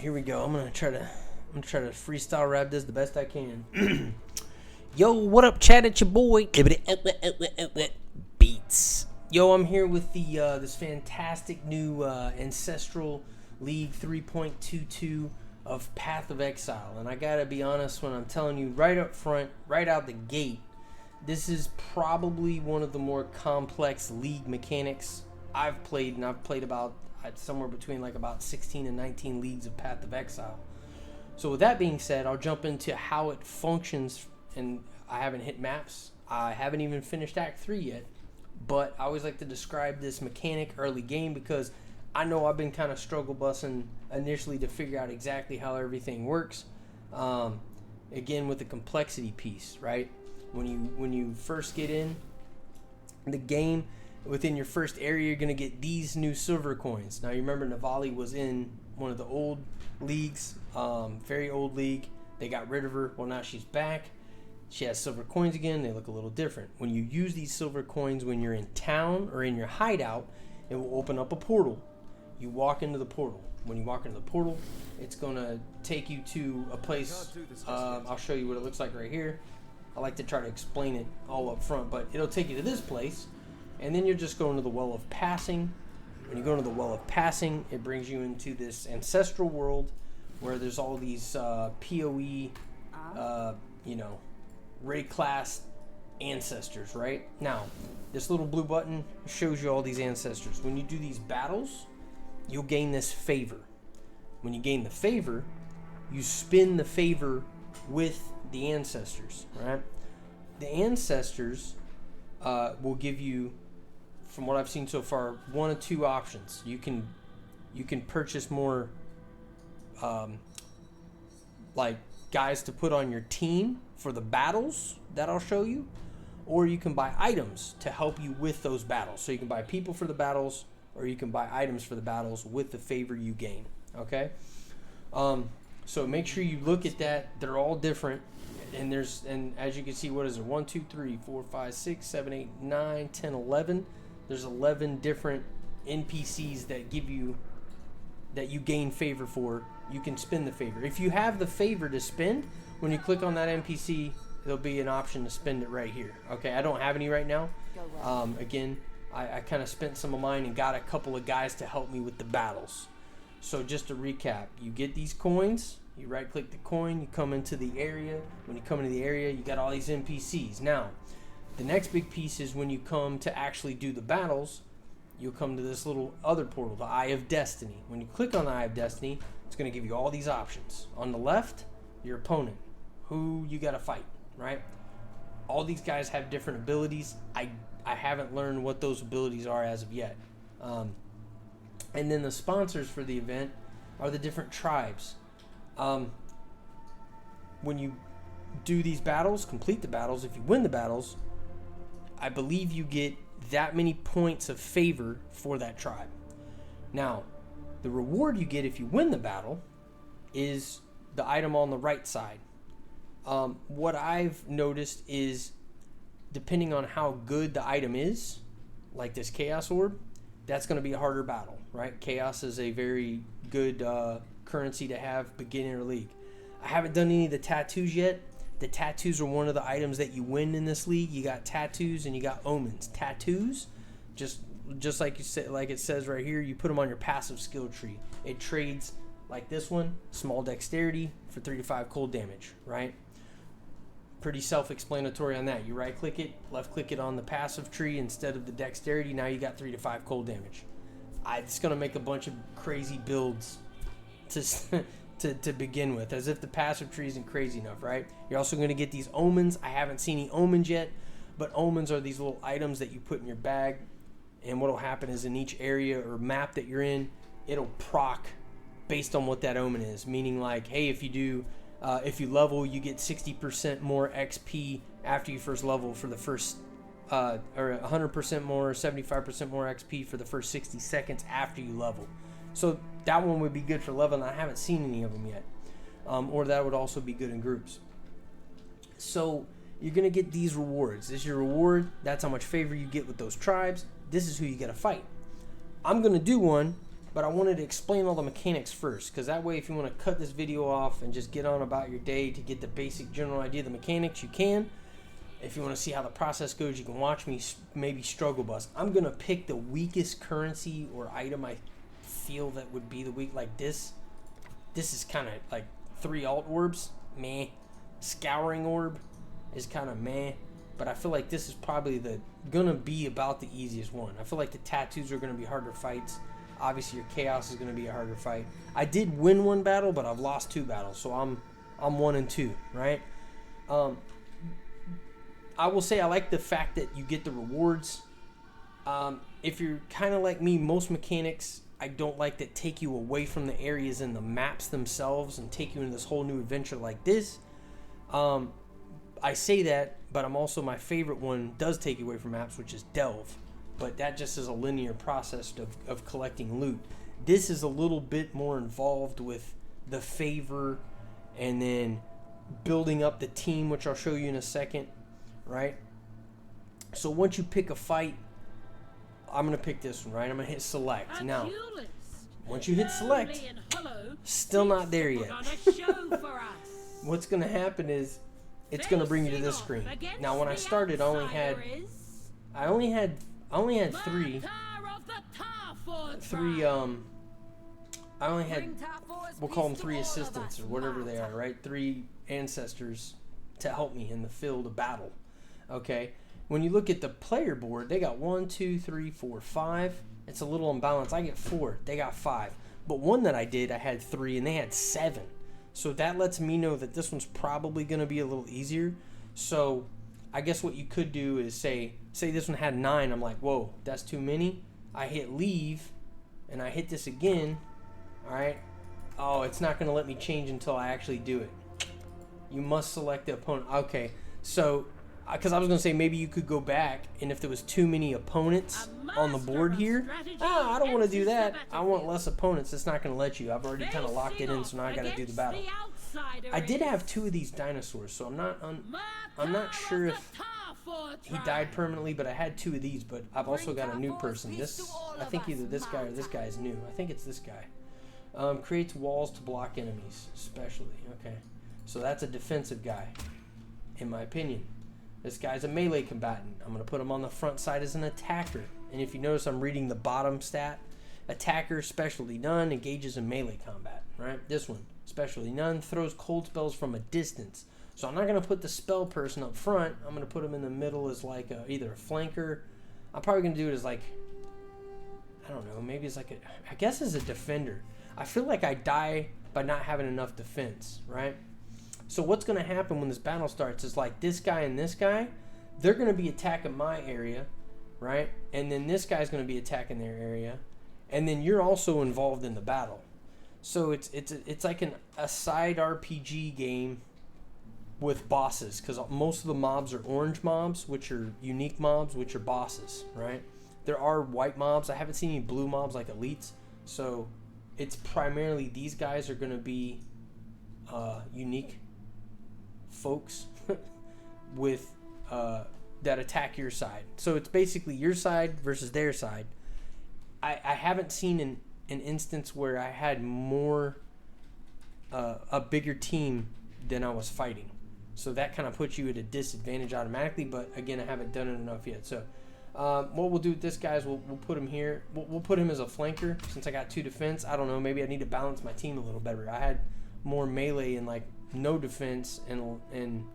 here we go. I'm gonna try to freestyle rap this the best I can. Yo, what up, chat? It's your boy Beats. Yo, I'm here with the this fantastic new Ancestral League 3.22 of Path of Exile, and I gotta be honest when I'm telling you right up front, right out the gate, this is probably one of the more complex league mechanics I've played, and I've played about somewhere between like about 16 and 19 leagues of Path of Exile. So with that being said, I'll jump into how it functions, and I haven't hit maps. I haven't even finished Act 3 yet, but I always like to describe this mechanic early game because I know I've been kind of struggle bussing initially to figure out exactly how everything works. Again, with the complexity piece, right? When you first get in the game, within your first area, you're going to get these new silver coins. Now, you remember Navali was in one of the old leagues, very old league. They got rid of her. Well, now she's back. She has silver coins again. They look a little different. When you use these silver coins when you're in town or in your hideout, it will open up a portal. You walk into the portal. When you walk into the portal, it's going to take you to a place. I'll show you what it looks like right here. I like to try to explain it all up front, but it'll take you to this place. And then you're just going to the Well of Passing. When you go into the Well of Passing, it brings you into this ancestral world where there's all these PoE, raid class ancestors, right? Now, this little blue button shows you all these ancestors. When you do these battles, you'll gain this favor. When you gain the favor, you spin the favor with the ancestors, right? The ancestors will give you, from what I've seen so far, one of two options. You can purchase more like guys to put on your team for the battles that I'll show you, or you can buy items to help you with those battles. So you can buy people for the battles, or you can buy items for the battles with the favor you gain. Okay, so make sure you look at that. They're all different. And as you can see, what is it? 1, 2, 3, 4, 5, 6, 7, 8, 9, 10, 11. There's 11 different NPCs that you gain favor for. You can spin the favor. If you have the favor to spend, when you click on that NPC, there'll be an option to spend it right here. Okay, I don't have any right now. Again, I kind of spent some of mine and got a couple of guys to help me with the battles. So just to recap, you get these coins. You right click the coin, you come into the area. When you come into the area, you got all these NPCs. Now, the next big piece is when you come to actually do the battles, you'll come to this little other portal, the Eye of Destiny. When you click on the Eye of Destiny, it's going to give you all these options. On the left, your opponent, who you got to fight, right? All these guys have different abilities. I haven't learned what those abilities are as of yet. And then the sponsors for the event are the different tribes. When you do these battles, complete the battles, if you win the battles, I believe you get that many points of favor for that tribe. Now, the reward you get if you win the battle is the item on the right side. What I've noticed is, depending on how good the item is, like this Chaos Orb, that's going to be a harder battle, right? Chaos is a very good currency to have beginner league. I haven't done any of the tattoos yet. The tattoos are one of the items that you win in this league. You got tattoos and you got omens. Tattoos, just like you said, like it says right here, you put them on your passive skill tree. It trades like this one, small dexterity for 3 to 5 cold damage, right? Pretty self-explanatory on that. You right click it, left click it on the passive tree instead of the dexterity. Now you got 3 to 5 cold damage. It's gonna make a bunch of crazy builds to begin with, as if the passive tree isn't crazy enough, right? You're also going to get these omens. I haven't seen any omens yet, but omens are these little items that you put in your bag, and what will happen is in each area or map that you're in, it'll proc based on what that omen is, meaning like, hey, if you level, you get 60% more XP after you first level for the first or 100% more, 75% more XP for the first 60 seconds after you level. So that one would be good for leveling. I haven't seen any of them yet. Or that would also be good in groups. So you're going to get these rewards. This is your reward. That's how much favor you get with those tribes. This is who you got to fight. I'm going to do one but I wanted to explain all the mechanics first, because that way if you want to cut this video off and just get on about your day to get the basic general idea of the mechanics, you can. If you want to see how the process goes, you can watch me maybe struggle bus. I'm going to pick the weakest currency or item I feel that would be the weak. Like this. This is kind of like 3 alt orbs. Meh. Scouring orb is kind of meh. But I feel like this is probably going to be about the easiest one. I feel like the tattoos are going to be harder fights. Obviously, your chaos is going to be a harder fight. I did win 1 battle, but I've lost 2 battles. So I'm 1 and 2, right? I will say I like the fact that you get the rewards. If you're kind of like me, most mechanics I don't like that take you away from the areas and the maps themselves and take you into this whole new adventure like this. I say that, but I'm also, my favorite one does take you away from maps, which is Delve. But that just is a linear process of collecting loot. This is a little bit more involved with the favor and then building up the team, which I'll show you in a second. Right? So once you pick a fight, I'm going to pick this one, right? I'm going to hit select. Now, once you hit select, still not there yet. What's going to happen is it's going to bring you to this screen. Now, when I started, I only had 3, we'll call them 3 assistants or whatever they are, right? 3 ancestors to help me in the field of battle. Okay, when you look at the player board, they got 1, 2, 3, 4, 5. It's a little unbalanced. I get 4. They got 5. But one that I did, I had 3, and they had 7. So that lets me know that this one's probably going to be a little easier. So I guess what you could do is say this one had 9. I'm like, whoa, that's too many. I hit leave, and I hit this again. All right. Oh, it's not going to let me change until I actually do it. You must select the opponent. Okay, so because I was going to say maybe you could go back, and if there was too many opponents on the board here, I don't want to do that. I want less opponents. It's not going to let you. I've already kind of locked it in, so now I got to do the battle. I did have 2 of these dinosaurs, so I'm not sure if he died permanently, but I had 2 of these. But I've also got a new person. I think either this guy or this guy is new. I think it's this guy. Creates walls to block enemies, especially. Okay, so that's a defensive guy, in my opinion. This guy's a melee combatant. I'm going to put him on the front side as an attacker. And if you notice, I'm reading the bottom stat. Attacker, specialty none, engages in melee combat. Right? This one, specialty none, throws cold spells from a distance. So I'm not going to put the spell person up front. I'm going to put him in the middle as like either a flanker. I'm probably going to do it as like, I don't know, maybe it's like I guess as a defender. I feel like I die by not having enough defense, right? So what's going to happen when this battle starts is like this guy and this guy, they're going to be attacking my area, right? And then this guy's going to be attacking their area. And then you're also involved in the battle. So it's like a side RPG game with bosses, because most of the mobs are orange mobs, which are unique mobs, which are bosses, right? There are white mobs. I haven't seen any blue mobs like elites. So it's primarily these guys are going to be unique folks with that attack your side. So it's basically your side versus their side. I haven't seen an instance where I had more a bigger team than I was fighting. So that kind of puts you at a disadvantage automatically, but again, I haven't done it enough yet. So what we'll do with this guy is we'll put him here. We'll put him as a flanker since I got 2 defense. I don't know, maybe I need to balance my team a little better. I had more melee and like no defense and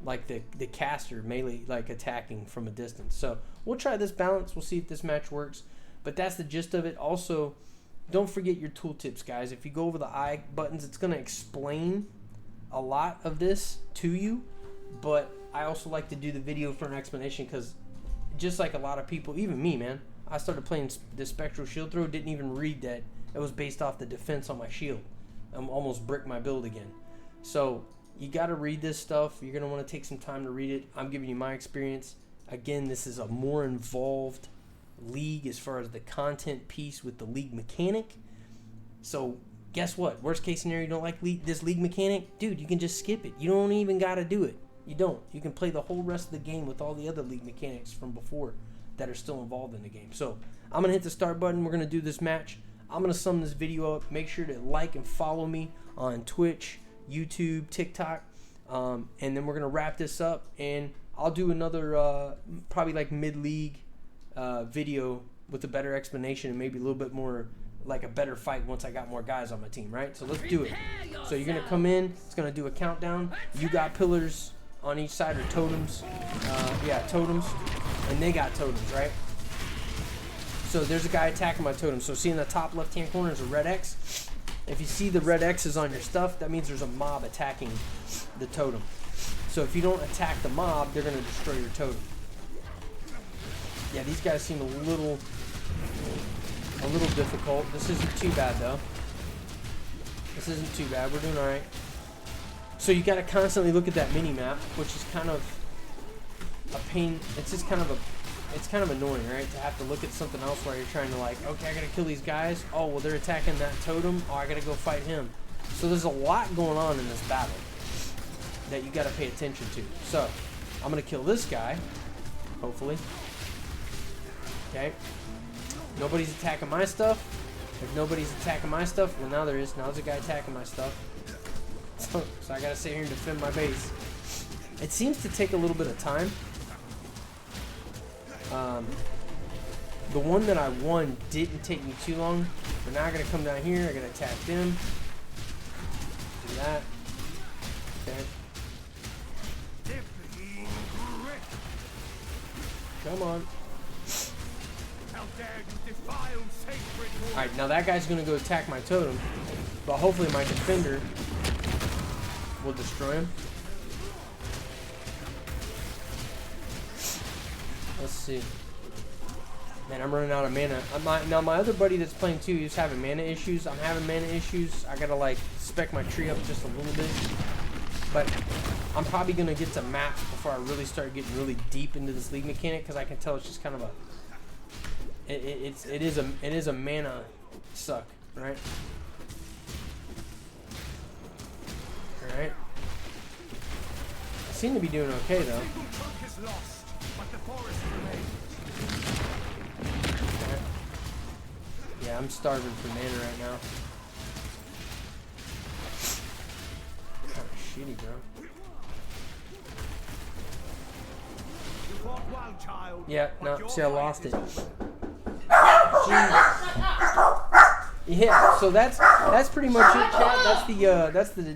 like the caster melee, like attacking from a distance. So we'll try this balance. We'll see if this match works. But that's the gist of it. Also, don't forget your tooltips, guys. If you go over the I buttons, it's going to explain a lot of this to you. But I also like to do the video for an explanation because just like a lot of people, even me, man, I started playing the Spectral Shield Throw, didn't even read that it was based off the defense on my shield. I'm almost bricked my build again. So you got to read this stuff. You're going to want to take some time to read it. I'm giving you my experience. Again, this is a more involved league as far as the content piece with the league mechanic. So guess what? Worst case scenario, you don't like this league mechanic? Dude, you can just skip it. You don't even got to do it. You don't. You can play the whole rest of the game with all the other league mechanics from before that are still involved in the game. So I'm going to hit the start button. We're going to do this match. I'm going to sum this video up. Make sure to like and follow me on Twitch, YouTube, TikTok. And then we're going to wrap this up. And I'll do another probably like mid-league video with a better explanation and maybe a little bit more like a better fight once I got more guys on my team, right? So let's do it. So you're going to come in. It's going to do a countdown. You got pillars on each side or totems. Yeah, totems. And they got totems, right? So there's a guy attacking my totem. So see in the top left-hand corner is a red X. If you see the red X's on your stuff, that means there's a mob attacking the totem. So if you don't attack the mob, they're going to destroy your totem. Yeah, these guys seem a little difficult. This isn't too bad though. This isn't too bad. We're doing all right. So you got to constantly look at that mini map, which is kind of a pain. It's just kind of it's kind of annoying, right? To have to look at something else while you're trying to like, okay, I got to kill these guys. Oh, well, they're attacking that totem. Oh, I got to go fight him. So there's a lot going on in this battle that you got to pay attention to. So I'm going to kill this guy, hopefully. Okay. Nobody's attacking my stuff. If nobody's attacking my stuff, well, now there is. Now there's a guy attacking my stuff. So I gotta sit here and defend my base. It seems to take a little bit of time. The one that I won didn't take me too long. But now I gotta come down here. I gotta attack them. Do that. Okay. Come on. Alright, now that guy's going to go attack my totem, but hopefully my defender will destroy him. Let's see. Man, I'm running out of mana. Now my other buddy that's playing too, he's having mana issues. I'm having mana issues. I got to like spec my tree up just a little bit. But I'm probably going to get to maps before I really start getting really deep into this league mechanic, because I can tell it's just kind of a... It is a mana suck, right? Alright. I seem to be doing okay though. Okay. Yeah, I'm starving for mana right now. Kind of shitty, bro. Yeah, no, see, I lost it. Yeah, so that's pretty much it, chat.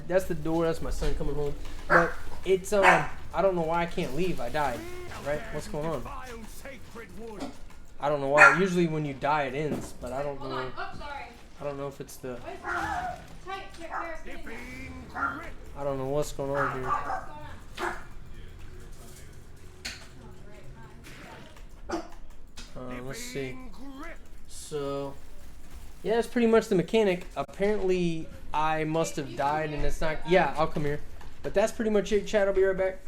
That's the door. That's my son coming home. But it's I don't know why I can't leave. I died. Right? What's going on? I don't know why. Usually when you die it ends, but I don't know. I don't know if it's the I don't know what's going on here. Let's see. So, yeah, that's pretty much the mechanic. Apparently, I must have died, and it's not... Yeah, I'll come here. But that's pretty much it, chat. I'll be right back.